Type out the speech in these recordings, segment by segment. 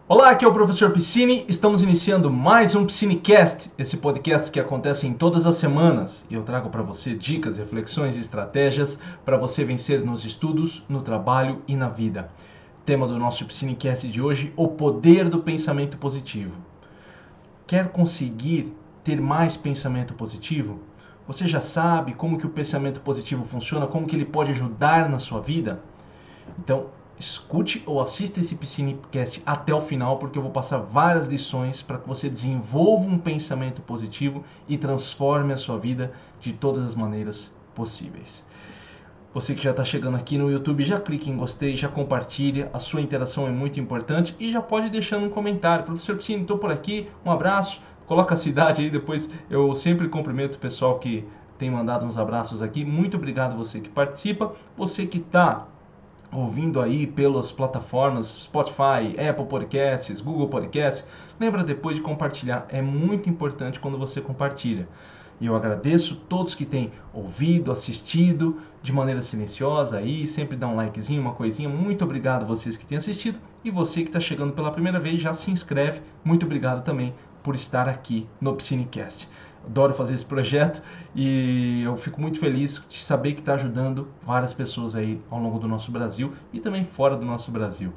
Olá, aqui é o professor Piscine. Estamos iniciando mais um Piscinecast, esse podcast que acontece em todas as semanas. E eu trago para você dicas, reflexões e estratégias para você vencer nos estudos, no trabalho e na vida. Tema do nosso Piscinecast de hoje: o poder do pensamento positivo. Quer conseguir ter mais pensamento positivo? Você já sabe como que o pensamento positivo funciona, como que ele pode ajudar na sua vida? Então, escute ou assista esse Piscinecast até o final, porque eu vou passar várias lições para que você desenvolva um pensamento positivo e transforme a sua vida de todas as maneiras possíveis. Você que já está chegando aqui no YouTube, já clique em gostei, já compartilha, a sua interação é muito importante e já pode deixar um comentário. Professor Piscine, estou por aqui, um abraço, coloca a cidade aí, depois eu sempre cumprimento o pessoal que tem mandado uns abraços aqui. Muito obrigado você que participa, você que está ouvindo aí pelas plataformas Spotify, Apple Podcasts, Google Podcasts, lembra depois de compartilhar, é muito importante quando você compartilha. E eu agradeço todos que têm ouvido, assistido de maneira silenciosa aí, sempre dá um likezinho, uma coisinha. Muito obrigado a vocês que têm assistido e você que está chegando pela primeira vez, já se inscreve. Muito obrigado também por estar aqui no Piscinecast. Adoro fazer esse projeto e eu fico muito feliz de saber que está ajudando várias pessoas aí ao longo do nosso Brasil e também fora do nosso Brasil.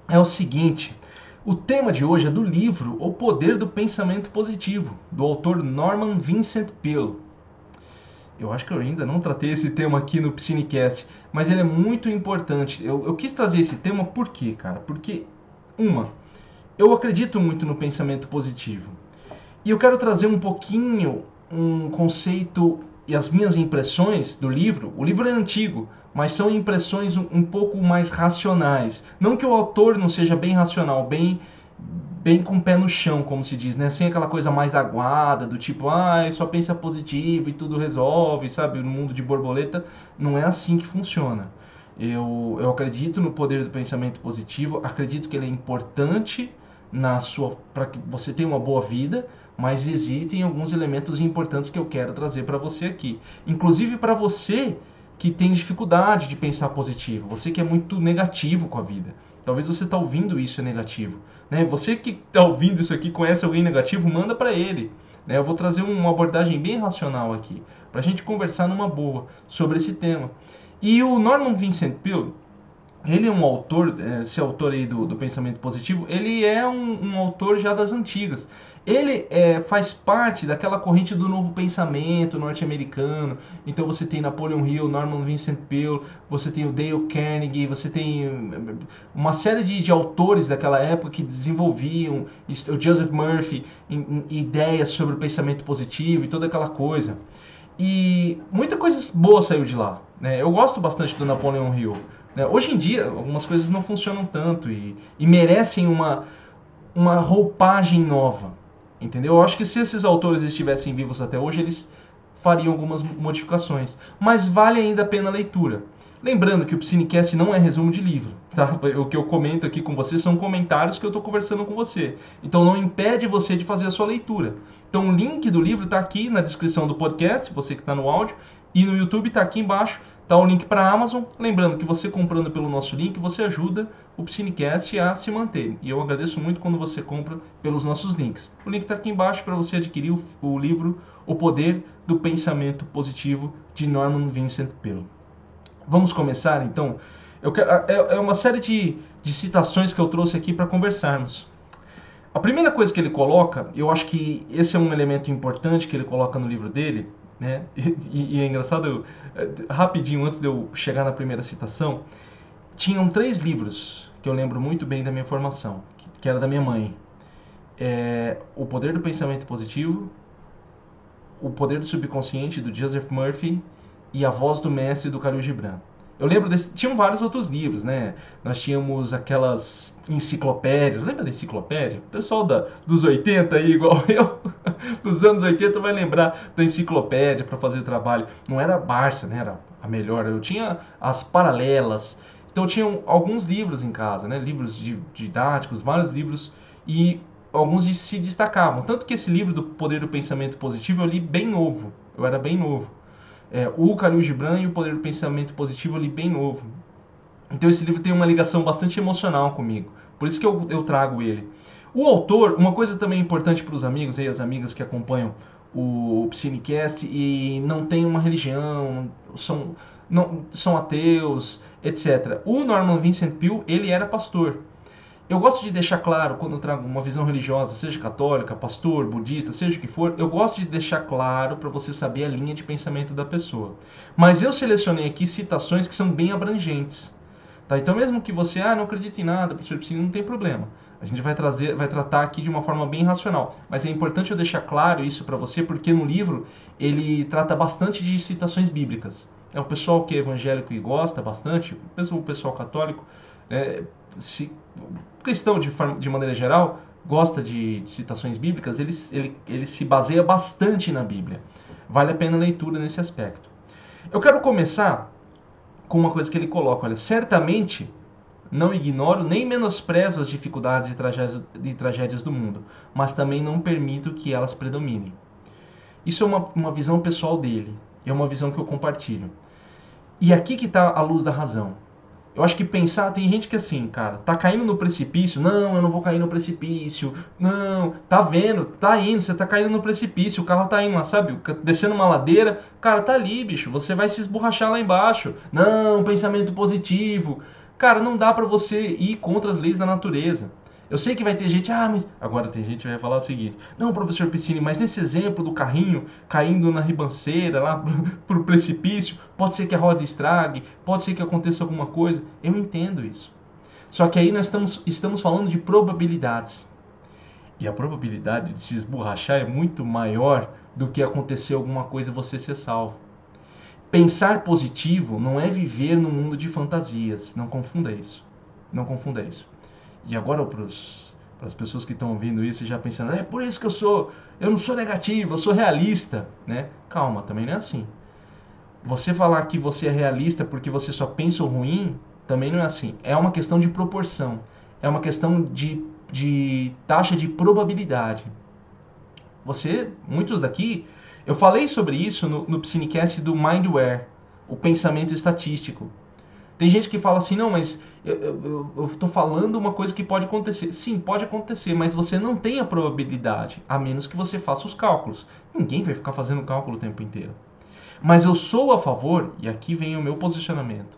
É o seguinte, o tema de hoje é do livro O Poder do Pensamento Positivo, do autor Norman Vincent Peale. Eu acho que eu ainda não tratei esse tema aqui no Piscinecast, mas ele é muito importante. Eu quis trazer esse tema por quê, cara? Porque, eu acredito muito no pensamento positivo. E eu quero trazer um pouquinho um conceito e as minhas impressões do livro. O livro é antigo, mas são impressões um pouco mais racionais. Não que o autor não seja bem racional, bem com o pé no chão, como se diz, né? Sem aquela coisa mais aguada, do tipo, só pensa positivo e tudo resolve, sabe? No mundo de borboleta, não é assim que funciona. Eu acredito no poder do pensamento positivo, acredito que ele é importante para que você tenha uma boa vida, mas existem alguns elementos importantes que eu quero trazer para você aqui. Inclusive para você que tem dificuldade de pensar positivo, você que é muito negativo com a vida. Talvez você está ouvindo isso é negativo. Né? Você que está ouvindo isso aqui, conhece alguém negativo, manda para ele. Né? Eu vou trazer uma abordagem bem racional aqui, para a gente conversar numa boa sobre esse tema. E o Norman Vincent Peale, ele é um autor, esse autor aí do pensamento positivo, ele é um autor já das antigas. Ele faz parte daquela corrente do novo pensamento norte-americano. Então você tem Napoleon Hill, Norman Vincent Peale, você tem o Dale Carnegie, você tem uma série de autores daquela época que desenvolviam, o Joseph Murphy, ideias sobre o pensamento positivo e toda aquela coisa. E muita coisa boa saiu de lá. Né? Eu gosto bastante do Napoleon Hill. Né? Hoje em dia, algumas coisas não funcionam tanto e merecem uma roupagem nova. Entendeu? Eu acho que se esses autores estivessem vivos até hoje, eles fariam algumas modificações. Mas vale ainda a pena a leitura. Lembrando que o Piscinecast não é resumo de livro. Tá? O que eu comento aqui com você são comentários que eu estou conversando com você. Então não impede você de fazer a sua leitura. Então o link do livro está aqui na descrição do podcast, você que está no áudio, e no YouTube está aqui embaixo. Está o link para a Amazon. Lembrando que você comprando pelo nosso link, você ajuda o Piscinecast a se manter. E eu agradeço muito quando você compra pelos nossos links. O link está aqui embaixo para você adquirir o livro O Poder do Pensamento Positivo, de Norman Vincent Peale. Vamos começar então? É uma série de citações que eu trouxe aqui para conversarmos. A primeira coisa que ele coloca, eu acho que esse é um elemento importante que ele coloca no livro dele, né? E é engraçado, rapidinho antes de eu chegar na primeira citação, tinham 3 livros que eu lembro muito bem da minha formação, que era da minha mãe. O Poder do Pensamento Positivo, O Poder do Subconsciente, do Joseph Murphy, e A Voz do Mestre, do Khalil Gibran. Eu lembro tinham vários outros livros, né? Nós tínhamos aquelas enciclopédias, lembra da enciclopédia? O pessoal dos 80 aí, igual eu, dos anos 80 vai lembrar da enciclopédia para fazer trabalho. Não era a Barça, né? Era a melhor. Eu tinha as paralelas. Então eu tinha alguns livros em casa, né? Livros didáticos, vários livros, e alguns se destacavam. Tanto que esse livro do Poder do Pensamento Positivo eu li bem novo. Eu era bem novo. O Khalil Gibran e O Poder do Pensamento Positivo eu li bem novo. Então esse livro tem uma ligação bastante emocional comigo. Por isso que eu trago ele. O autor, uma coisa também importante para os amigos e as amigas que acompanham o Psinecast e não tem uma religião, são ateus, etc. O Norman Vincent Peale, ele era pastor. Eu gosto de deixar claro, quando eu trago uma visão religiosa, seja católica, pastor, budista, seja o que for, eu gosto de deixar claro para você saber a linha de pensamento da pessoa. Mas eu selecionei aqui citações que são bem abrangentes. Tá? Então mesmo que você não acredite em nada, professor Piscina, não tem problema. A gente vai tratar aqui de uma forma bem racional. Mas é importante eu deixar claro isso para você, porque no livro ele trata bastante de citações bíblicas. O pessoal que é evangélico e gosta bastante, mesmo o pessoal católico, cristão de maneira geral, gosta de citações bíblicas, ele se baseia bastante na Bíblia. Vale a pena a leitura nesse aspecto. Eu quero começar com uma coisa que ele coloca, olha, certamente não ignoro nem menosprezo as dificuldades e tragédias do mundo, mas também não permito que elas predominem. Isso é uma visão pessoal dele, é uma visão que eu compartilho. E aqui que está a luz da razão. Eu acho que pensar, tem gente que assim, cara, tá caindo no precipício, não, eu não vou cair no precipício, não, tá vendo, tá indo, você tá caindo no precipício, o carro tá indo lá, sabe, descendo uma ladeira, cara, tá ali, bicho, você vai se esborrachar lá embaixo, não, pensamento positivo, cara, não dá pra você ir contra as leis da natureza. Eu sei que vai ter gente, mas... Agora tem gente que vai falar o seguinte, não, professor Piscini, mas nesse exemplo do carrinho caindo na ribanceira, lá pro precipício, pode ser que a roda estrague, pode ser que aconteça alguma coisa. Eu entendo isso. Só que aí nós estamos falando de probabilidades. E a probabilidade de se esborrachar é muito maior do que acontecer alguma coisa e você ser salvo. Pensar positivo não é viver num mundo de fantasias. Não confunda isso. Não confunda isso. E agora para as pessoas que estão ouvindo isso e já pensando, é por isso que eu não sou negativo, eu sou realista, né? Calma, também não é assim. Você falar que você é realista porque você só pensa o ruim, também não é assim. É uma questão de proporção, é uma questão de taxa de probabilidade. Muitos daqui, eu falei sobre isso no Psinecast do Mindware, o pensamento estatístico. Tem gente que fala assim, não, mas eu estou falando uma coisa que pode acontecer. Sim, pode acontecer, mas você não tem a probabilidade, a menos que você faça os cálculos. Ninguém vai ficar fazendo cálculo o tempo inteiro. Mas eu sou a favor, e aqui vem o meu posicionamento.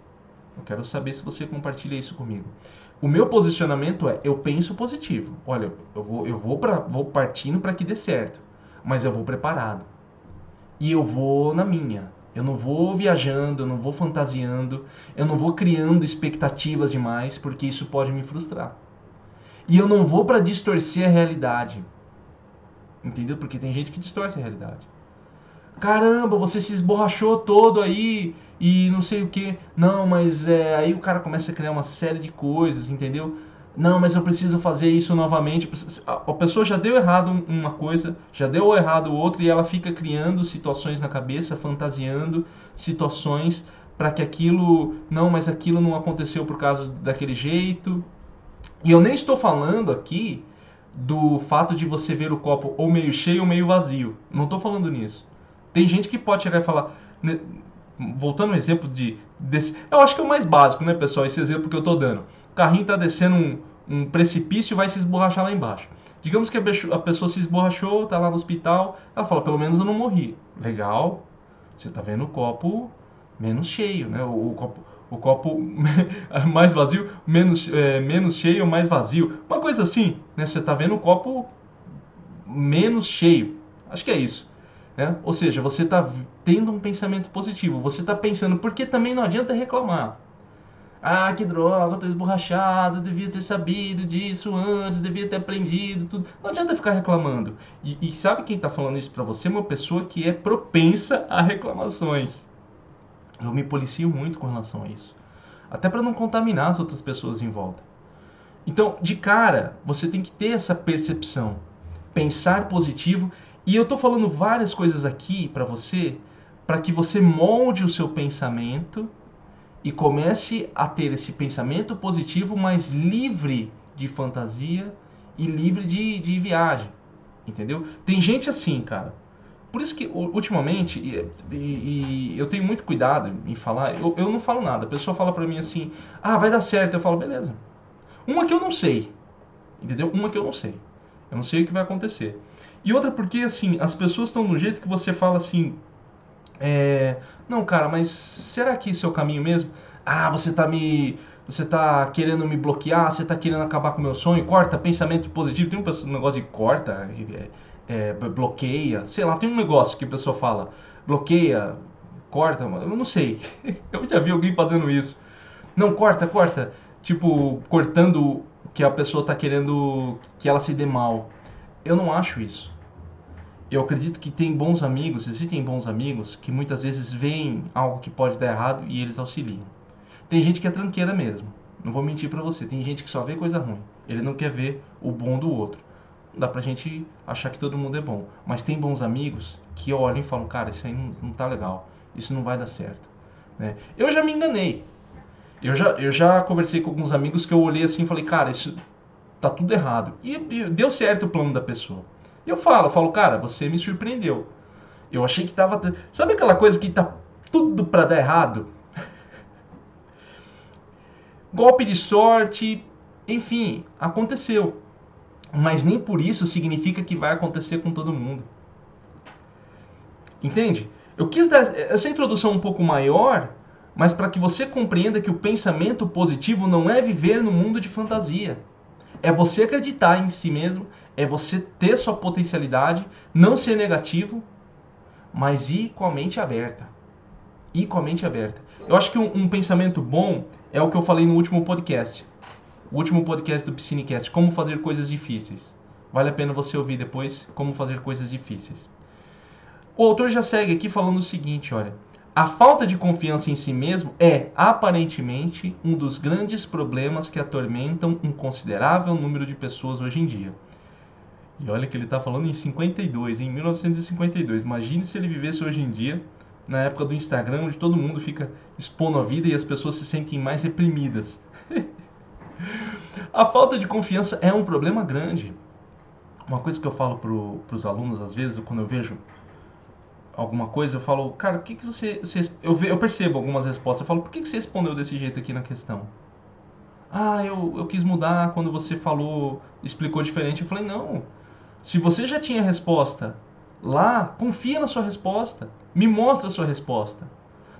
Eu quero saber se você compartilha isso comigo. O meu posicionamento é, eu penso positivo. Olha, eu vou partindo para que dê certo, mas eu vou preparado. E eu vou na minha. Eu não vou viajando, eu não vou fantasiando, eu não vou criando expectativas demais, porque isso pode me frustrar. E eu não vou para distorcer a realidade. Entendeu? Porque tem gente que distorce a realidade. Caramba, você se esborrachou todo aí e não sei o que. Não, mas aí o cara começa a criar uma série de coisas, entendeu? Não, mas eu preciso fazer isso novamente. A pessoa já deu errado uma coisa, já deu errado outra e ela fica criando situações na cabeça, fantasiando situações para que aquilo... Não, mas aquilo não aconteceu por causa daquele jeito. E eu nem estou falando aqui do fato de você ver o copo ou meio cheio ou meio vazio. Não estou falando nisso. Tem gente que pode chegar e falar... Voltando ao exemplo desse... Eu acho que é o mais básico, né, pessoal? Esse exemplo que eu estou dando. O carrinho está descendo um precipício e vai se esborrachar lá embaixo. Digamos que a pessoa se esborrachou, está lá no hospital. Ela fala, pelo menos eu não morri. Legal. Você está vendo o copo menos cheio, né? O copo mais vazio, menos cheio, mais vazio. Uma coisa assim, né? Você está vendo o copo menos cheio. Acho que é isso. Né? Ou seja, você está tendo um pensamento positivo. Você está pensando, porque também não adianta reclamar. Ah, que droga, eu tô esborrachado, devia ter sabido disso antes, devia ter aprendido, tudo. Não adianta ficar reclamando. E sabe quem está falando isso para você? Uma pessoa que é propensa a reclamações. Eu me policio muito com relação a isso. Até para não contaminar as outras pessoas em volta. Então, de cara, você tem que ter essa percepção. Pensar positivo. E eu estou falando várias coisas aqui para você, para que você molde o seu pensamento e comece a ter esse pensamento positivo, mas livre de fantasia e livre de viagem. Entendeu? Tem gente assim, cara. Por isso que, ultimamente, e eu tenho muito cuidado em falar, eu não falo nada. A pessoa fala pra mim assim, vai dar certo. Eu falo, beleza. Uma que eu não sei. Entendeu? Uma que eu não sei. Eu não sei o que vai acontecer. E outra porque, assim, as pessoas estão no jeito que você fala assim... Não, cara, mas será que esse é o caminho mesmo? Ah, você tá querendo me bloquear, você tá querendo acabar com o meu sonho, corta, pensamento positivo. Tem um negócio de corta, bloqueia, sei lá, tem um negócio que a pessoa fala, bloqueia, corta, eu não sei. Eu já vi alguém fazendo isso. Não, corta, corta. Tipo, cortando que a pessoa tá querendo que ela se dê mal. Eu não acho isso. Eu acredito que tem bons amigos, existem bons amigos que muitas vezes veem algo que pode dar errado e eles auxiliam. Tem gente que é tranqueira mesmo, não vou mentir pra você, tem gente que só vê coisa ruim, ele não quer ver o bom do outro. Não dá pra gente achar que todo mundo é bom, mas tem bons amigos que olham e falam, cara, isso aí não tá legal, isso não vai dar certo. Né? Eu já me enganei, eu já conversei com alguns amigos que eu olhei assim e falei, cara, isso tá tudo errado. E deu certo o plano da pessoa. E eu falo, cara, você me surpreendeu. Eu achei que tava... Sabe aquela coisa que tá tudo pra dar errado? Golpe de sorte, enfim, aconteceu. Mas nem por isso significa que vai acontecer com todo mundo. Entende? Eu quis dar essa introdução um pouco maior, mas para que você compreenda que o pensamento positivo não é viver no mundo de fantasia. É você acreditar em si mesmo, é você ter sua potencialidade, não ser negativo, mas ir com a mente aberta. Ir com a mente aberta. Eu acho que um pensamento bom é o que eu falei no último podcast. O último podcast do Piscinecast, como fazer coisas difíceis. Vale a pena você ouvir depois como fazer coisas difíceis. O autor já segue aqui falando o seguinte, olha. A falta de confiança em si mesmo é, aparentemente, um dos grandes problemas que atormentam um considerável número de pessoas hoje em dia. E olha que ele está falando em 52, em 1952. Imagine se ele vivesse hoje em dia, na época do Instagram, onde todo mundo fica expondo a vida e as pessoas se sentem mais reprimidas. A falta de confiança é um problema grande. Uma coisa que eu falo para os alunos, às vezes, quando eu vejo alguma coisa, eu falo, cara, o que você eu percebo algumas respostas, eu falo, por que você respondeu desse jeito aqui na questão? Ah, eu quis mudar quando você falou, explicou diferente. Eu falei, não, se você já tinha a resposta lá, confia na sua resposta, me mostra a sua resposta.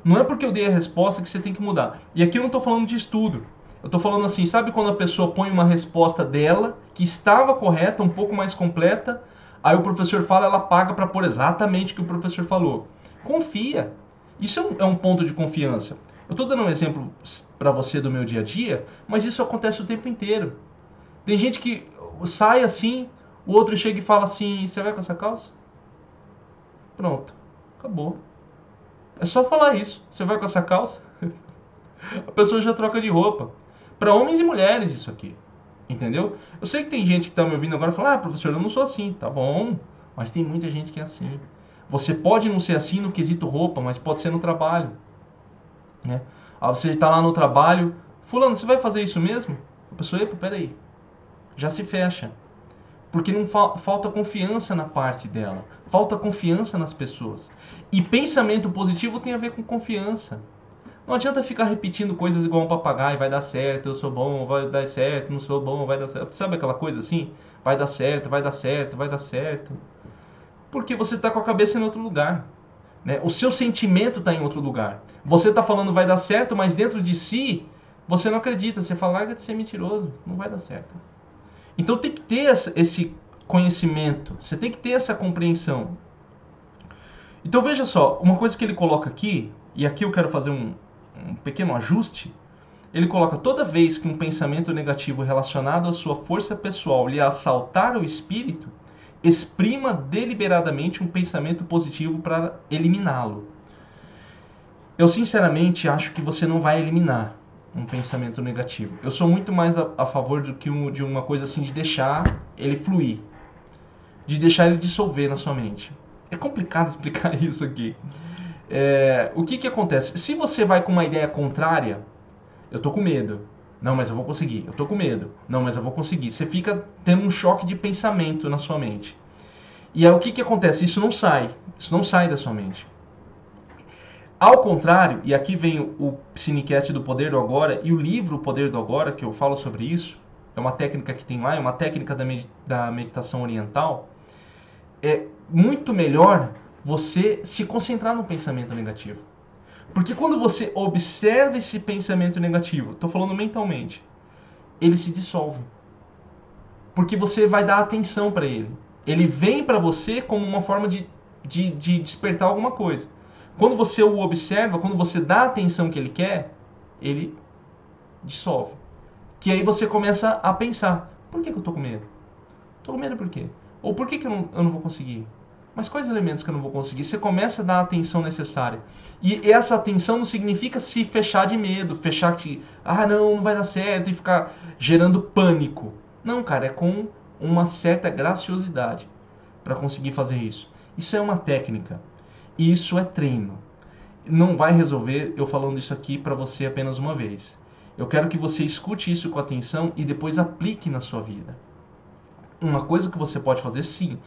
Não é porque eu dei a resposta que você tem que mudar. E aqui eu não estou falando de estudo. Eu estou falando assim, sabe quando a pessoa põe uma resposta dela, que estava correta, um pouco mais completa, aí o professor fala, ela paga para pôr exatamente o que o professor falou. Confia. Isso é um ponto de confiança. Eu estou dando um exemplo para você do meu dia a dia, mas isso acontece o tempo inteiro. Tem gente que sai assim, o outro chega e fala assim, você vai com essa calça? Pronto, acabou. É só falar isso. Você vai com essa calça? A pessoa já troca de roupa. Para homens e mulheres isso aqui. Entendeu? Eu sei que tem gente que está me ouvindo agora e fala, professor, eu não sou assim. Tá bom, mas tem muita gente que é assim. Você pode não ser assim no quesito roupa, mas pode ser no trabalho. Né? Você está lá no trabalho, fulano, você vai fazer isso mesmo? A pessoa, epa, peraí. Já se fecha. Porque não falta confiança na parte dela. Falta confiança nas pessoas. E pensamento positivo tem a ver com confiança. Não adianta ficar repetindo coisas igual um papagaio, vai dar certo, eu sou bom, vai dar certo, não sou bom, vai dar certo. Sabe aquela coisa assim? Vai dar certo, vai dar certo, vai dar certo. Porque você está com a cabeça em outro lugar. Né? O seu sentimento está em outro lugar. Você está falando vai dar certo, mas dentro de si, você não acredita. Você fala, larga de ser mentiroso, não vai dar certo. Então tem que ter esse conhecimento, você tem que ter essa compreensão. Então veja só, uma coisa que ele coloca aqui, e aqui eu quero fazer um pequeno ajuste, ele coloca, toda vez que um pensamento negativo relacionado à sua força pessoal lhe assaltar o espírito, exprima deliberadamente um pensamento positivo para eliminá-lo. Eu sinceramente acho que você não vai eliminar um pensamento negativo. Eu sou muito mais a favor do que de uma coisa assim, de deixar ele fluir, de deixar ele dissolver na sua mente. É complicado explicar isso aqui. O que acontece? Se você vai com uma ideia contrária, eu tô com medo. Não, mas eu vou conseguir. Eu tô com medo. Não, mas eu vou conseguir. Você fica tendo um choque de pensamento na sua mente. E aí o que acontece? Isso não sai. Isso não sai da sua mente. Ao contrário, e aqui vem o Piscinecast do Poder do Agora e o livro O Poder do Agora, que eu falo sobre isso, é uma técnica que tem lá, é uma técnica da meditação oriental, é muito melhor você se concentrar no pensamento negativo. Porque quando você observa esse pensamento negativo, estou falando mentalmente, ele se dissolve. Porque você vai dar atenção para ele. Ele vem para você como uma forma de despertar alguma coisa. Quando você o observa, quando você dá a atenção que ele quer, ele dissolve. Que aí você começa a pensar, por que eu tô com medo? Tô com medo por quê? Ou por que eu não vou conseguir? Mas quais elementos que eu não vou conseguir? Você começa a dar a atenção necessária. E essa atenção não significa se fechar de medo, fechar que, não vai dar certo e ficar gerando pânico. Não, cara, é com uma certa graciosidade para conseguir fazer isso. Isso é uma técnica. E isso é treino. Não vai resolver eu falando isso aqui para você apenas uma vez. Eu quero que você escute isso com atenção e depois aplique na sua vida. Uma coisa que você pode fazer, sim,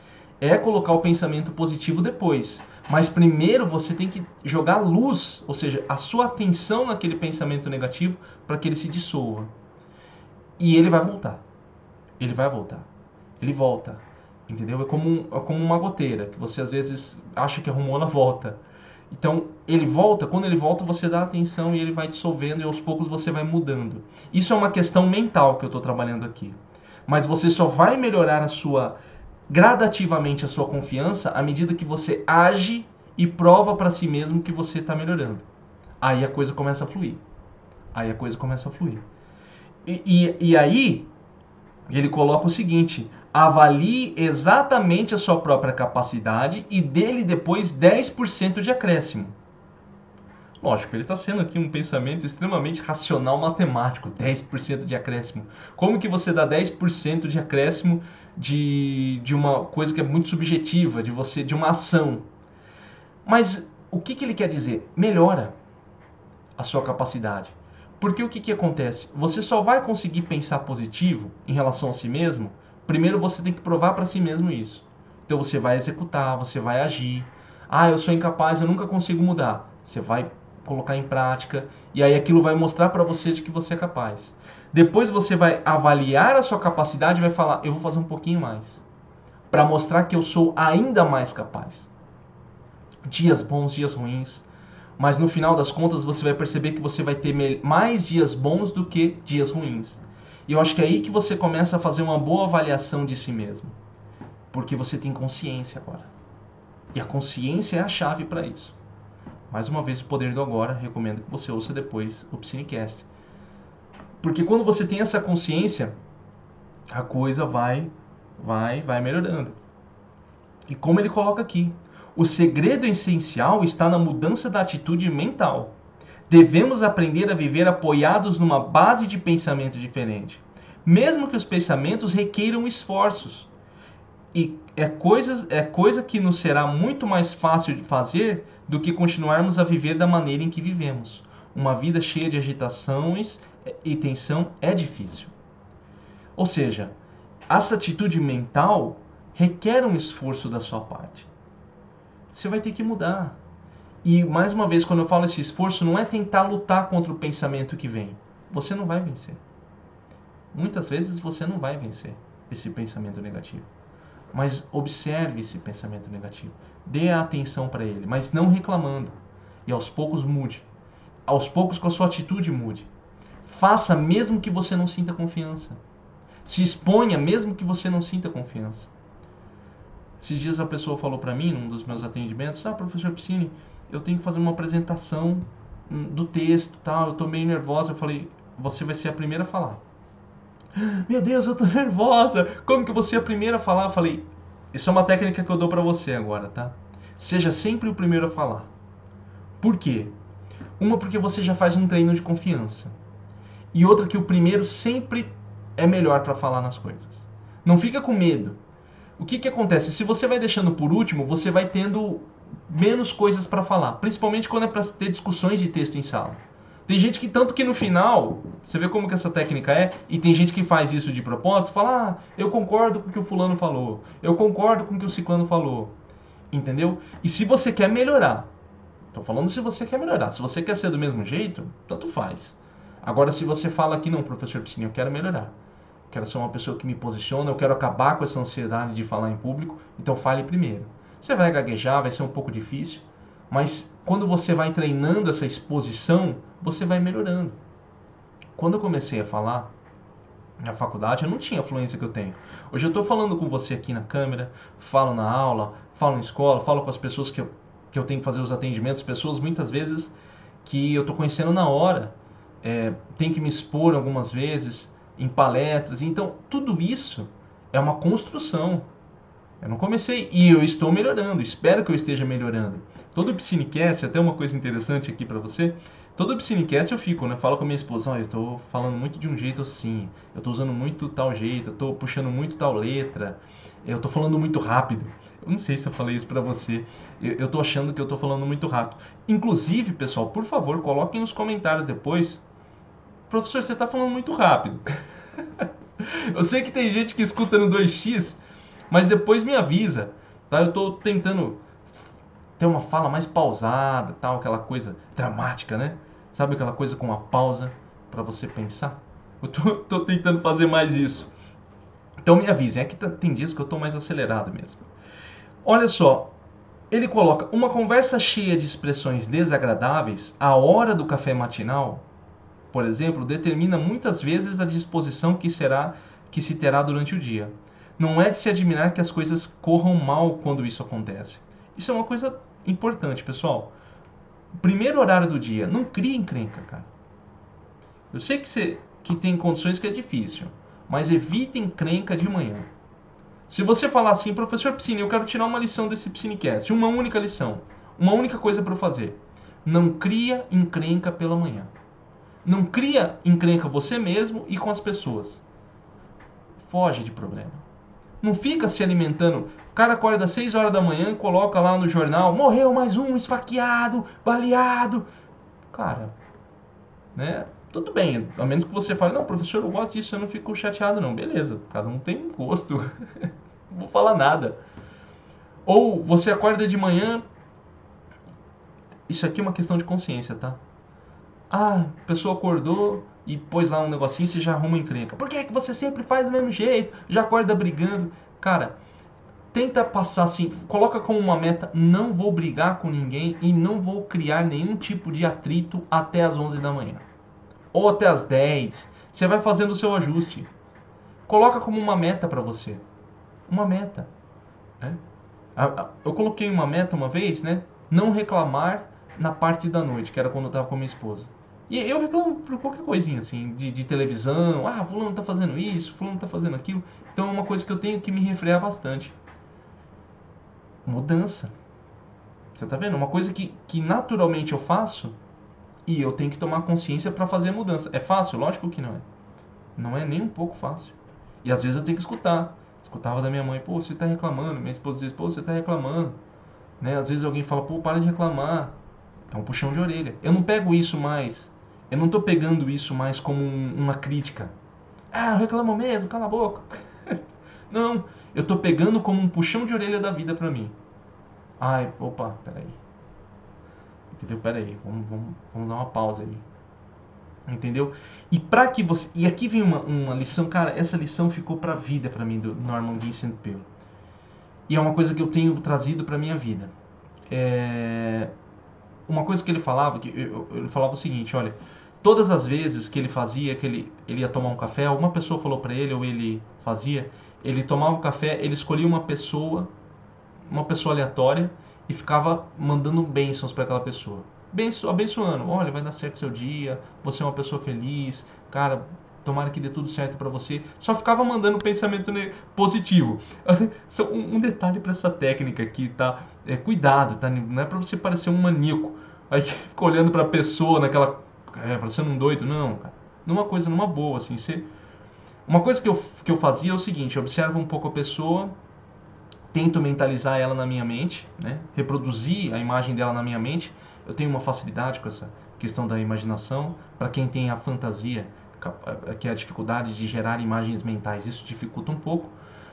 é colocar o pensamento positivo depois. Mas primeiro você tem que jogar luz, ou seja, a sua atenção naquele pensamento negativo para que ele se dissolva. E ele vai voltar. Ele vai voltar. Ele volta. Entendeu? É como uma goteira, que você às vezes acha que arrumou, ela volta. Então, ele volta, quando ele volta você dá atenção e ele vai dissolvendo e aos poucos você vai mudando. Isso é uma questão mental que eu estou trabalhando aqui. Mas você só vai melhorar gradativamente a sua confiança à medida que você age e prova para si mesmo que você está melhorando. Aí a coisa começa a fluir. Aí a coisa começa a fluir. E aí, ele coloca o seguinte: avalie exatamente a sua própria capacidade e dele depois 10% de acréscimo. Lógico, ele está sendo aqui um pensamento extremamente racional matemático, 10% de acréscimo. Como que você dá 10% de acréscimo de uma coisa que é muito subjetiva, de uma ação? Mas o que ele quer dizer? Melhora a sua capacidade. Porque o que acontece? Você só vai conseguir pensar positivo em relação a si mesmo. Primeiro você tem que provar para si mesmo isso. Então você vai executar, você vai agir. Eu sou incapaz, eu nunca consigo mudar. Você vai colocar em prática e aí aquilo vai mostrar para você de que você é capaz. Depois você vai avaliar a sua capacidade e vai falar, eu vou fazer um pouquinho mais. Para mostrar que eu sou ainda mais capaz. Dias bons, dias ruins. Mas no final das contas você vai perceber que você vai ter mais dias bons do que dias ruins. E eu acho que é aí que você começa a fazer uma boa avaliação de si mesmo. Porque você tem consciência agora. E a consciência é a chave para isso. Mais uma vez, o Poder do Agora, recomendo que você ouça depois o Psinecast. Porque quando você tem essa consciência, a coisa vai melhorando. E como ele coloca aqui, o segredo essencial está na mudança da atitude mental. Devemos aprender a viver apoiados numa base de pensamento diferente, mesmo que os pensamentos requeiram esforços. E é coisa que nos será muito mais fácil de fazer do que continuarmos a viver da maneira em que vivemos. Uma vida cheia de agitações e tensão é difícil. Ou seja, essa atitude mental requer um esforço da sua parte. Você vai ter que mudar. E mais uma vez, quando eu falo esse esforço, não é tentar lutar contra o pensamento que vem. Você não vai vencer. Muitas vezes você não vai vencer esse pensamento negativo. Mas observe esse pensamento negativo. Dê a atenção para ele, mas não reclamando. E aos poucos mude. Aos poucos com a sua atitude mude. Faça mesmo que você não sinta confiança. Se exponha mesmo que você não sinta confiança. Esses dias a pessoa falou para mim, num dos meus atendimentos, professor Piscine, eu tenho que fazer uma apresentação do texto, tal, eu tô meio nervosa. Eu falei, você vai ser a primeira a falar. Meu Deus, eu tô nervosa. Como que você é a primeira a falar? Eu falei, isso é uma técnica que eu dou pra você agora, tá? Seja sempre o primeiro a falar. Por quê? Uma, porque você já faz um treino de confiança. E outra, que o primeiro sempre é melhor pra falar nas coisas. Não fica com medo. O que acontece? Se você vai deixando por último, você vai tendo menos coisas pra falar. Principalmente quando é pra ter discussões de texto em sala. Tem gente que, tanto que no final, você vê como que essa técnica é, e tem gente que faz isso de propósito, fala, eu concordo com o que o fulano falou, eu concordo com o que o ciclano falou, entendeu? E se você quer melhorar, tô falando se você quer melhorar, se você quer ser do mesmo jeito, tanto faz. Agora, se você fala aqui, não, professor Piscine, eu quero melhorar, quero ser uma pessoa que me posiciona, eu quero acabar com essa ansiedade de falar em público, então fale primeiro. Você vai gaguejar, vai ser um pouco difícil, mas quando você vai treinando essa exposição, você vai melhorando. Quando eu comecei a falar na faculdade, eu não tinha a fluência que eu tenho. Hoje eu estou falando com você aqui na câmera, falo na aula, falo na escola, falo com as pessoas que eu tenho que fazer os atendimentos, pessoas muitas vezes que eu estou conhecendo na hora, tenho que me expor algumas vezes em palestras. Então, tudo isso é uma construção. Eu não comecei e eu estou melhorando, espero que eu esteja melhorando. Todo Piscinecast, até uma coisa interessante aqui para você, todo Piscinecast eu fico, né? Falo com a minha esposa, eu tô falando muito de um jeito assim, eu tô usando muito tal jeito, eu tô puxando muito tal letra, eu tô falando muito rápido. Eu não sei se eu falei isso para você, eu tô achando que eu tô falando muito rápido. Inclusive, pessoal, por favor, coloquem nos comentários depois, professor, você tá falando muito rápido. Eu sei que tem gente que escuta no 2x, mas depois me avisa, tá? Eu tô tentando ter uma fala mais pausada, tal, aquela coisa dramática, né? Sabe aquela coisa com uma pausa para você pensar? Eu tô tentando fazer mais isso. Então me avisem, é que tem dias que eu tô mais acelerado mesmo. Olha só, ele coloca uma conversa cheia de expressões desagradáveis, a hora do café matinal, por exemplo, determina muitas vezes a disposição que se terá durante o dia. Não é de se admirar que as coisas corram mal quando isso acontece. Isso é uma coisa importante, pessoal. Primeiro horário do dia, não crie encrenca, cara. Eu sei que tem condições que é difícil, mas evite encrenca de manhã. Se você falar assim, professor Piscine, eu quero tirar uma lição desse Piscinecast, uma única lição, uma única coisa para eu fazer. Não cria encrenca pela manhã. Não cria encrenca você mesmo e com as pessoas. Foge de problema. Não fica se alimentando. O cara acorda às 6 horas da manhã e coloca lá no jornal: morreu mais um esfaqueado, baleado. Cara, né? Tudo bem, a menos que você fale: não, professor, eu gosto disso, eu não fico chateado, não. Beleza, cada um tem um gosto. Não vou falar nada. Ou você acorda de manhã. Isso aqui é uma questão de consciência, tá? Ah, a pessoa acordou e pôs lá um negocinho e você já arruma encrenca. Por que é que você sempre faz do mesmo jeito? Já acorda brigando. Cara, tenta passar assim, coloca como uma meta: não vou brigar com ninguém e não vou criar nenhum tipo de atrito até as 11 da manhã. Ou até as 10. Você vai fazendo o seu ajuste. Coloca como uma meta para você. Uma meta. Né? Eu coloquei uma meta uma vez, né? Não reclamar na parte da noite, que era quando eu estava com a minha esposa. E eu reclamo por qualquer coisinha, assim, de televisão. Ah, fulano tá fazendo isso, fulano tá fazendo aquilo. Então é uma coisa que eu tenho que me refrear bastante. Mudança. Você tá vendo? Uma coisa que naturalmente eu faço e eu tenho que tomar consciência para fazer a mudança. É fácil? Lógico que não é. Não é nem um pouco fácil. E às vezes eu tenho que escutar. Escutava da minha mãe: pô, você tá reclamando. Minha esposa diz: pô, você tá reclamando. Né? Às vezes alguém fala: pô, para de reclamar. É um puxão de orelha. Eu não pego isso mais. Eu não tô pegando isso mais como uma crítica. Ah, eu reclamo mesmo, cala a boca. Não, eu tô pegando como um puxão de orelha da vida pra mim. Ai, opa, peraí. Entendeu? Peraí, vamos dar uma pausa aí. Entendeu? E para que você. E aqui vem uma lição, cara, essa lição ficou pra vida pra mim, do Norman Vincent Peale. E é uma coisa que eu tenho trazido pra minha vida. Uma coisa que ele falava, ele falava o seguinte: olha, todas as vezes que ele fazia, que ele ia tomar um café, alguma pessoa falou pra ele, ou ele fazia, ele tomava o café, ele escolhia uma pessoa aleatória e ficava mandando bênçãos para aquela pessoa. Abençoando: olha, vai dar certo seu dia, você é uma pessoa feliz, cara, tomara que dê tudo certo para você. Só ficava mandando pensamento positivo. Um detalhe para essa técnica aqui, tá? Cuidado, tá? Não é para você parecer um maníaco. Aí fica olhando para a pessoa naquela, parecendo um doido, não, cara. Numa boa, assim. Uma coisa que eu fazia é o seguinte: eu observo um pouco a pessoa, tento mentalizar ela na minha mente, né? Reproduzir a imagem dela na minha mente. Eu tenho uma facilidade com essa questão da imaginação. Para quem tem a fantasia, que é a dificuldade de gerar imagens mentais, isso dificulta um pouco,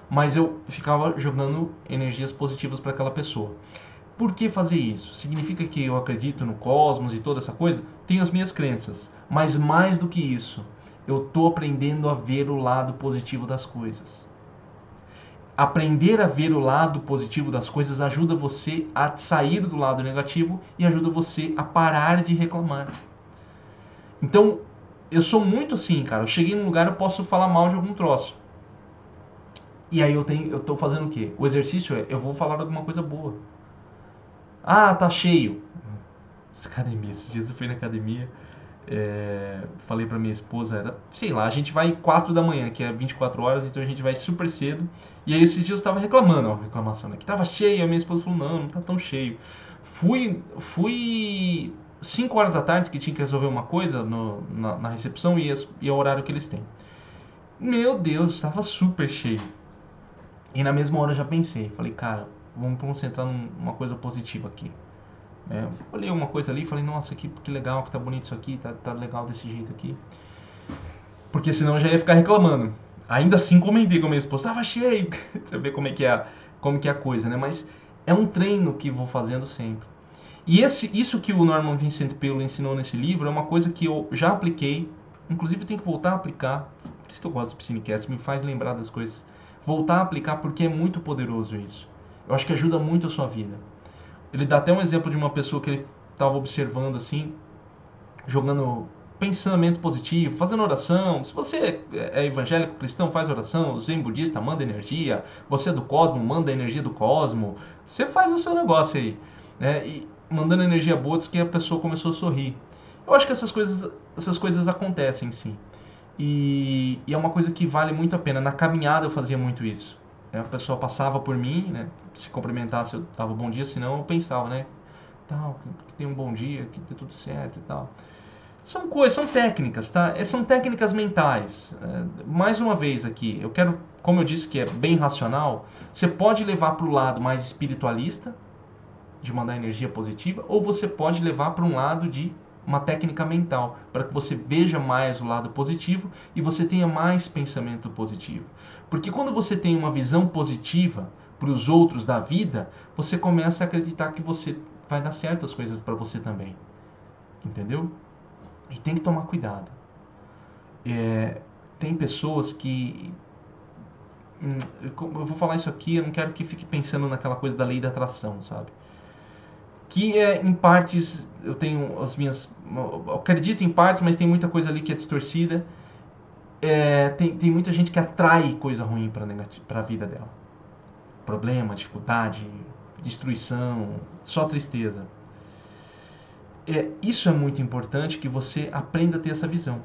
mas eu ficava jogando energias positivas para aquela pessoa. Por que fazer isso? Significa que eu acredito no cosmos e toda essa coisa? Tenho as minhas crenças, mas mais do que isso, eu tô aprendendo a ver o lado positivo das coisas. Aprender a ver o lado positivo das coisas ajuda você a sair do lado negativo e ajuda você a parar de reclamar. Então, eu sou muito assim, cara. Eu cheguei num lugar, eu posso falar mal de algum troço. E aí eu tô fazendo o quê? O exercício é, eu vou falar alguma coisa boa. Ah, tá cheio. Academia, esses dias eu fui na academia, falei pra minha esposa, era, sei lá, a gente vai 4 da manhã, que é 24 horas, então a gente vai super cedo. E aí esses dias eu tava reclamando, ó, reclamação aqui, tava cheio, a minha esposa falou, não tá tão cheio. Fui 5 horas da tarde, que tinha que resolver uma coisa na recepção, e é o horário que eles têm. Meu Deus, tava super cheio. E na mesma hora eu já pensei, falei, cara, vamos concentrar numa coisa positiva aqui. Olhei uma coisa ali e falei, nossa, que legal, que tá bonito isso aqui, tá legal desse jeito aqui. Porque senão eu já ia ficar reclamando. Ainda assim comentei com a minha esposa, tava cheio. Você vê como que é a coisa, né? Mas é um treino que vou fazendo sempre. E isso que o Norman Vincent Peale ensinou nesse livro é uma coisa que eu já apliquei. Inclusive eu tenho que voltar a aplicar. Por isso que eu gosto do Piscinecast, me faz lembrar das coisas. Voltar a aplicar porque é muito poderoso isso. Eu acho que ajuda muito a sua vida. Ele dá até um exemplo de uma pessoa que ele estava observando assim, jogando pensamento positivo, fazendo oração. Se você é evangélico cristão, faz oração. O zen budista manda energia. Você é do cosmo, manda energia do cosmo. Você faz o seu negócio aí, né? E mandando energia boa, diz que a pessoa começou a sorrir. Eu acho que essas coisas acontecem sim. E é uma coisa que vale muito a pena. Na caminhada eu fazia muito isso. A pessoa passava por mim, né? Se cumprimentasse eu dava bom dia, senão eu pensava, né? Tal, que tenha um bom dia, que dê tudo certo e tal. São técnicas, tá? São técnicas mentais. Mais uma vez aqui, eu quero, como eu disse que é bem racional, você pode levar para o lado mais espiritualista, de mandar energia positiva, ou você pode levar para um lado de uma técnica mental, para que você veja mais o lado positivo e você tenha mais pensamento positivo. Porque quando você tem uma visão positiva para os outros da vida, você começa a acreditar que você vai dar certo as coisas para você também. Entendeu? E tem que tomar cuidado. Tem pessoas que... eu vou falar isso aqui, eu não quero que fique pensando naquela coisa da lei da atração, sabe? Que em partes, eu tenho as minhas... eu acredito em partes, mas tem muita coisa ali que é distorcida. Tem muita gente que atrai coisa ruim para a vida dela. Problema, dificuldade, destruição, só tristeza. Isso é muito importante, que você aprenda a ter essa visão.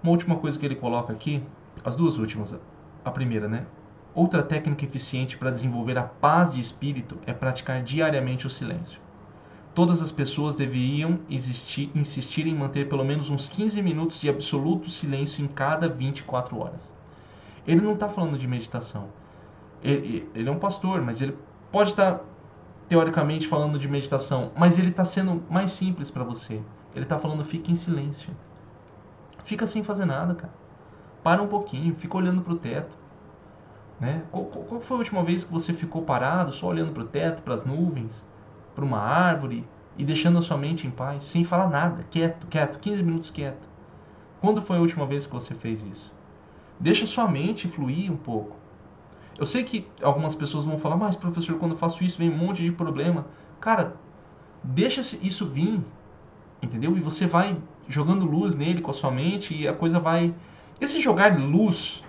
Uma última coisa que ele coloca aqui, as duas últimas. A primeira, né? Outra técnica eficiente para desenvolver a paz de espírito é praticar diariamente o silêncio. Todas as pessoas deveriam insistir em manter pelo menos uns 15 minutos de absoluto silêncio em cada 24 horas. Ele não está falando de meditação. Ele é um pastor, mas ele pode estar teoricamente falando de meditação, mas ele está sendo mais simples para você. Ele está falando, fique em silêncio. Fica sem fazer nada, cara. Para um pouquinho, fica olhando para o teto. Né? Qual foi a última vez que você ficou parado, só olhando para o teto, para as nuvens, para uma árvore e deixando a sua mente em paz, sem falar nada, quieto, 15 minutos quieto? Quando foi a última vez que você fez isso? Deixa a sua mente fluir um pouco. Eu sei que algumas pessoas vão falar, mas professor, quando eu faço isso vem um monte de problema. Cara, deixa isso vir, entendeu? E você vai jogando luz nele com a sua mente e a coisa vai... Esse jogar luz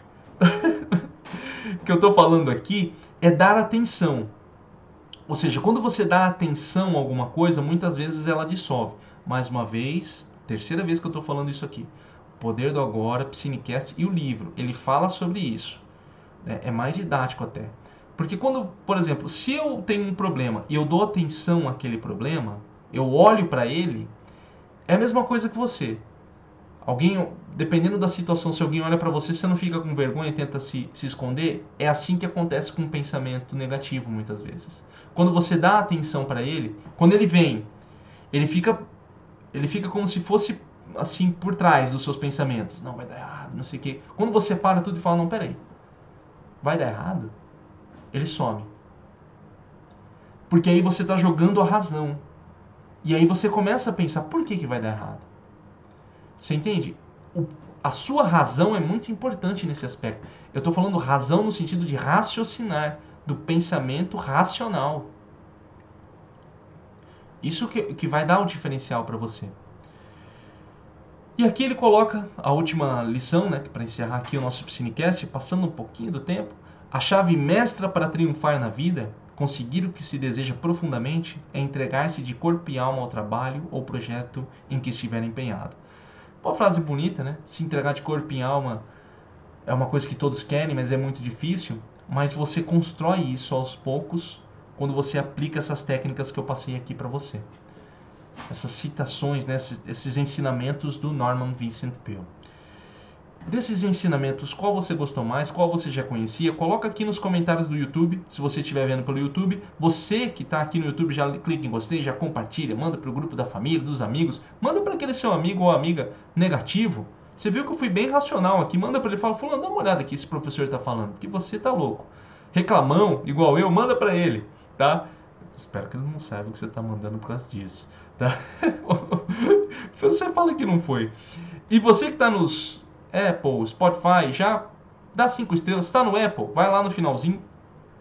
que eu estou falando aqui é dar atenção. Ou seja, quando você dá atenção a alguma coisa, muitas vezes ela dissolve. Mais uma vez, terceira vez que eu estou falando isso aqui. O Poder do Agora, Piscinecast e o livro, ele fala sobre isso. É mais didático até. Porque quando, por exemplo, se eu tenho um problema e eu dou atenção àquele problema, eu olho para ele, é a mesma coisa que você. Alguém, dependendo da situação, se alguém olha para você, você não fica com vergonha e tenta se esconder. É assim que acontece com um pensamento negativo muitas vezes. Quando você dá atenção para ele, quando ele vem, ele fica como se fosse assim por trás dos seus pensamentos. Não, vai dar errado, não sei o quê. Quando você para tudo e fala, não, peraí, vai dar errado? Ele some. Porque aí você está jogando a razão. E aí você começa a pensar, por que vai dar errado? Você entende? a sua razão é muito importante nesse aspecto. Eu estou falando razão no sentido de raciocinar, do pensamento racional. Isso que vai dar o diferencial para você. E aqui ele coloca a última lição, né, para encerrar aqui o nosso Piscinecast, passando um pouquinho do tempo. A chave mestra para triunfar na vida, conseguir o que se deseja profundamente, é entregar-se de corpo e alma ao trabalho ou projeto em que estiver empenhado. Uma frase bonita, né? Se entregar de corpo e alma é uma coisa que todos querem, mas é muito difícil. Mas você constrói isso aos poucos quando você aplica essas técnicas que eu passei aqui para você. Essas citações, né? Esses ensinamentos do Norman Vincent Peale. Desses ensinamentos, qual você gostou mais, qual você já conhecia? Coloca aqui nos comentários do YouTube, se você estiver vendo pelo YouTube. Você que está aqui no YouTube, já clica em gostei, já compartilha, manda para o grupo da família, dos amigos, manda para aquele seu amigo ou amiga negativo. Você viu que eu fui bem racional aqui, manda para ele e fala, fulano, dá uma olhada aqui esse professor está falando, porque você tá louco. Reclamão, igual eu, manda para ele, tá? Espero que ele não saiba o que você está mandando por causa disso, tá? Você fala que não foi. E você que está nos Apple, Spotify, já dá 5 estrelas. Está no Apple, vai lá no finalzinho,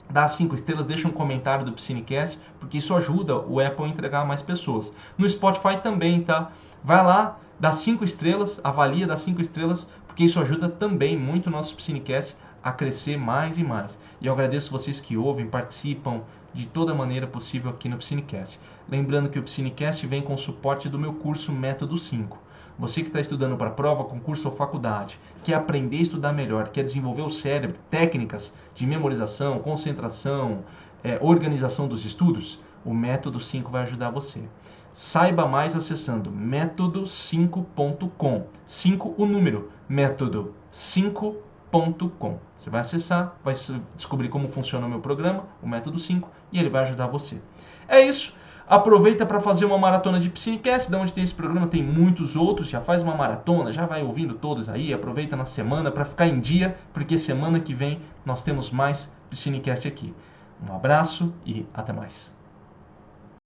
dá 5 estrelas, deixa um comentário do Piscinecast, porque isso ajuda o Apple a entregar a mais pessoas. No Spotify também, tá? Vai lá, dá 5 estrelas, avalia, dá 5 estrelas, porque isso ajuda também muito o nosso Piscinecast a crescer mais e mais. E eu agradeço vocês que ouvem, participam de toda maneira possível aqui no Piscinecast. Lembrando que o Piscinecast vem com o suporte do meu curso Método 5. Você que está estudando para prova, concurso ou faculdade, quer aprender a estudar melhor, quer desenvolver o cérebro, técnicas de memorização, concentração, organização dos estudos, o Método 5 vai ajudar você. Saiba mais acessando método5.com. 5 o número, método5.com. Você vai acessar, vai descobrir como funciona o meu programa, o Método 5, e ele vai ajudar você. É isso. Aproveita para fazer uma maratona de Piscinecast, de onde tem esse programa, tem muitos outros, já faz uma maratona, já vai ouvindo todos aí, aproveita na semana para ficar em dia, porque semana que vem nós temos mais Piscinecast aqui. Um abraço e até mais.